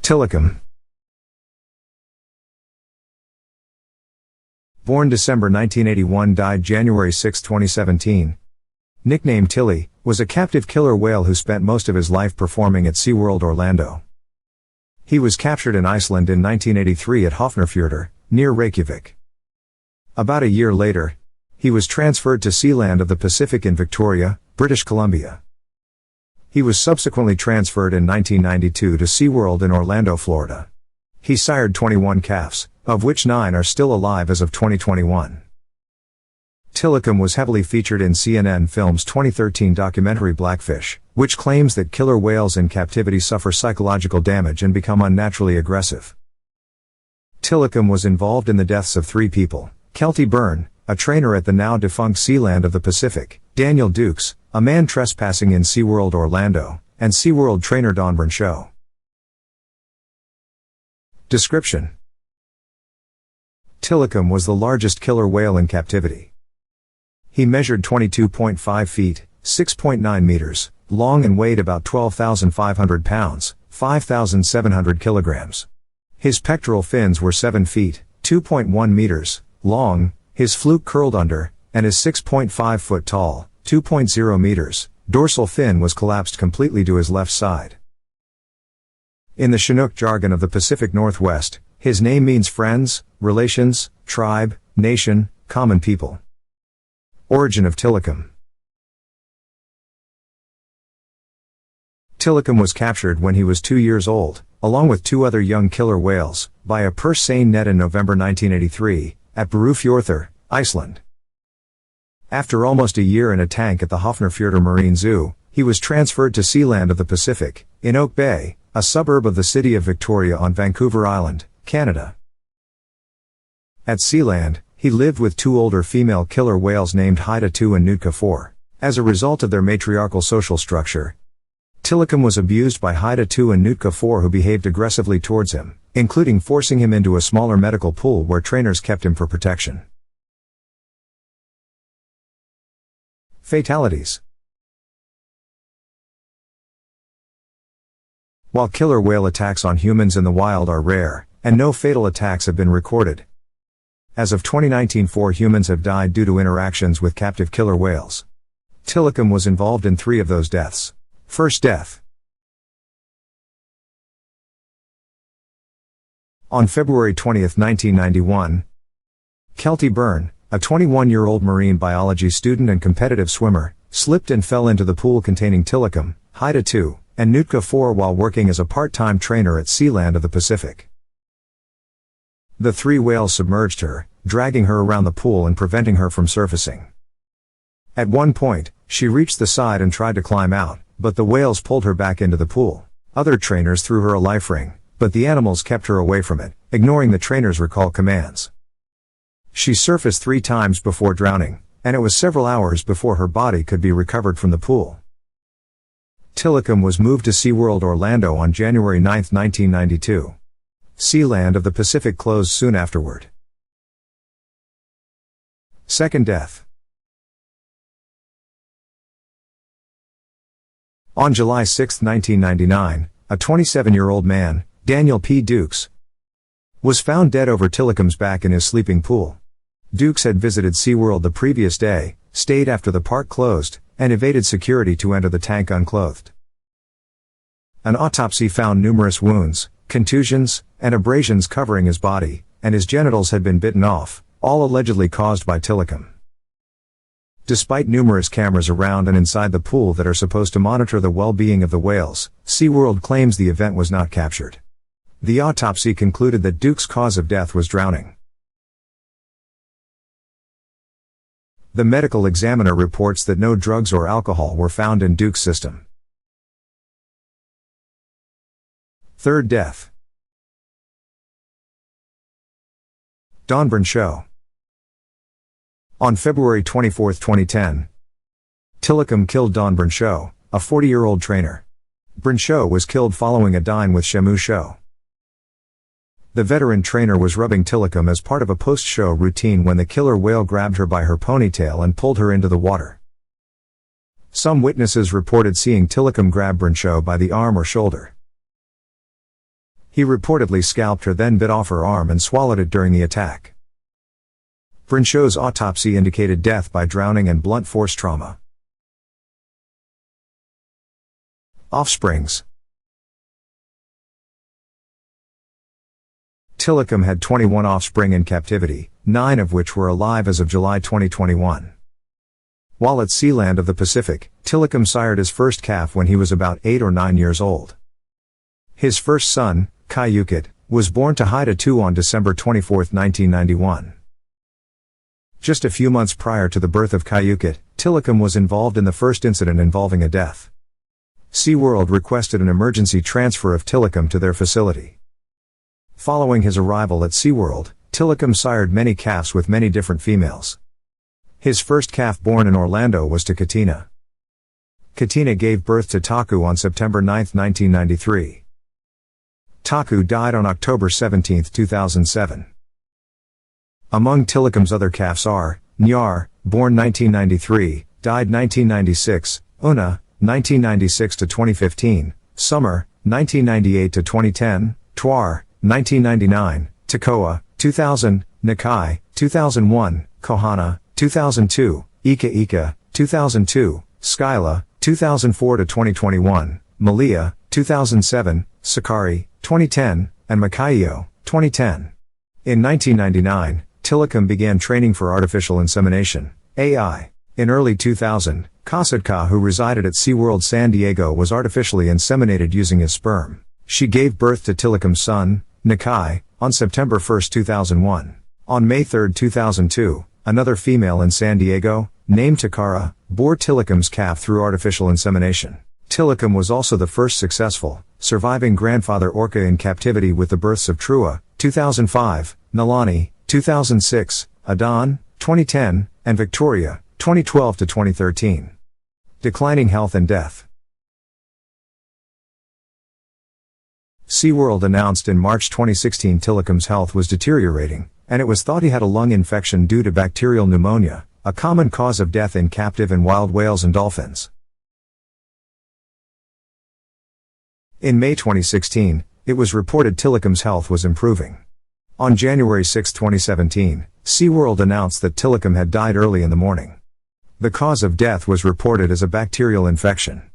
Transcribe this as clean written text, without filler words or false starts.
Tilikum. Born December 1981, died January 6, 2017. Nicknamed Tilly, was a captive killer whale who spent most of his life performing at SeaWorld Orlando. He was captured in Iceland in 1983 at Hafnarfjörður, near Reykjavik. About a year later, he was transferred to Sealand of the Pacific in Victoria, British Columbia. He was subsequently transferred in 1992 to SeaWorld in Orlando, Florida. He sired 21 calves, of which 9 are still alive as of 2021. Tilikum was heavily featured in CNN Film's 2013 documentary Blackfish, which claims that killer whales in captivity suffer psychological damage and become unnaturally aggressive. Tilikum was involved in the deaths of 3 people: Keltie Byrne, a trainer at the now-defunct Sealand of the Pacific; Daniel Dukes, a man trespassing in SeaWorld Orlando; and SeaWorld trainer Dawn Brancheau. Description: Tilikum was the largest killer whale in captivity. He measured 22.5 feet, 6.9 meters, long and weighed about 12,500 pounds, 5,700 kilograms. His pectoral fins were 7 feet, 2.1 meters, long, his fluke curled under, and his 6.5 foot tall, 2.0 meters, dorsal fin was collapsed completely to his left side. In the Chinook jargon of the Pacific Northwest, his name means friends, relations, tribe, nation, common people. Origin of Tilikum. Tilikum was captured when he was 2 years old, along with 2 other young killer whales, by a purse seine net in November 1983, at Barufjörður, Iceland. After almost a year in a tank at the Hafnarfjörður Marine Zoo, he was transferred to Sealand of the Pacific, in Oak Bay, a suburb of the city of Victoria on Vancouver Island, Canada. At Sealand, he lived with 2 older female killer whales named Haida 2 and Nootka 4. As a result of their matriarchal social structure, Tilikum was abused by Haida 2 and Nootka 4, who behaved aggressively towards him, including forcing him into a smaller medical pool where trainers kept him for protection. Fatalities. While killer whale attacks on humans in the wild are rare, and no fatal attacks have been recorded, as of 2019 4 humans have died due to interactions with captive killer whales. Tilikum was involved in 3 of those deaths. First death. On February 20, 1991, Keltie Byrne, a 21-year-old marine biology student and competitive swimmer, slipped and fell into the pool containing Tilikum, Haida 2, and Nootka 4 while working as a part-time trainer at Sealand of the Pacific. The 3 whales submerged her, dragging her around the pool and preventing her from surfacing. At one point, she reached the side and tried to climb out, but the whales pulled her back into the pool. Other trainers threw her a life ring, but the animals kept her away from it, ignoring the trainers' recall commands. She surfaced 3 times before drowning, and it was several hours before her body could be recovered from the pool. Tilikum was moved to SeaWorld Orlando on January 9, 1992. Sealand of the Pacific closed soon afterward. Second death. On July 6, 1999, a 27-year-old man, Daniel P. Dukes, was found dead over Tilikum's back in his sleeping pool. Dukes had visited SeaWorld the previous day, stayed after the park closed, and evaded security to enter the tank unclothed. An autopsy found numerous wounds, contusions, and abrasions covering his body, and his genitals had been bitten off, all allegedly caused by Tilikum. Despite numerous cameras around and inside the pool that are supposed to monitor the well-being of the whales, SeaWorld claims the event was not captured. The autopsy concluded that Dukes' cause of death was drowning. The medical examiner reports that no drugs or alcohol were found in Dukes' system. Third death. Dawn Brancheau. On February 24, 2010, Tilikum killed Dawn Brancheau, a 40-year-old trainer. Brancheau was killed following a dine with Shamu show. The veteran trainer was rubbing Tilikum as part of a post-show routine when the killer whale grabbed her by her ponytail and pulled her into the water. Some witnesses reported seeing Tilikum grab Brancheau by the arm or shoulder. He reportedly scalped her, then bit off her arm and swallowed it during the attack. Brancheau's autopsy indicated death by drowning and blunt force trauma. Offsprings. Tilikum had 21 offspring in captivity, 9 of which were alive as of July 2021. While at Sealand of the Pacific, Tilikum sired his first calf when he was about 8 or 9 years old. His first son, Keltie, was born to Haida 2 on December 24, 1991. Just a few months prior to the birth of Keltie, Tilikum was involved in the first incident involving a death. SeaWorld requested an emergency transfer of Tilikum to their facility. Following his arrival at SeaWorld, Tilikum sired many calves with many different females. His first calf born in Orlando was to Katina. Katina gave birth to Taku on September 9, 1993. Taku died on October 17, 2007. Among Tilikum's other calves are Nyar, born 1993, died 1996, Una, 1996 to 2015, Summer, 1998 to 2010, Twar, 1999, Tekoa, 2000, Nakai, 2001, Kohana, 2002, Ika, 2002, Skyla, 2004 to 2021, Malia, 2007, Sakari, 2010, and Makaio, 2010. In 1999, Tilikum began training for artificial insemination, AI. In early 2000, Kasadka, who resided at SeaWorld San Diego, was artificially inseminated using his sperm. She gave birth to Tilikum's son, Nakai, on September 1, 2001. On May 3, 2002, another female in San Diego, named Takara, bore Tilikum's calf through artificial insemination. Tilikum was also the first successful, surviving grandfather orca in captivity, with the births of Trua, 2005, Nalani, 2006, Adon, 2010, and Victoria, 2012 to 2013. Declining health and death. SeaWorld announced in March 2016 Tilikum's health was deteriorating, and it was thought he had a lung infection due to bacterial pneumonia, a common cause of death in captive and wild whales and dolphins. In May 2016, it was reported Tilikum's health was improving. On January 6, 2017, SeaWorld announced that Tilikum had died early in the morning. The cause of death was reported as a bacterial infection.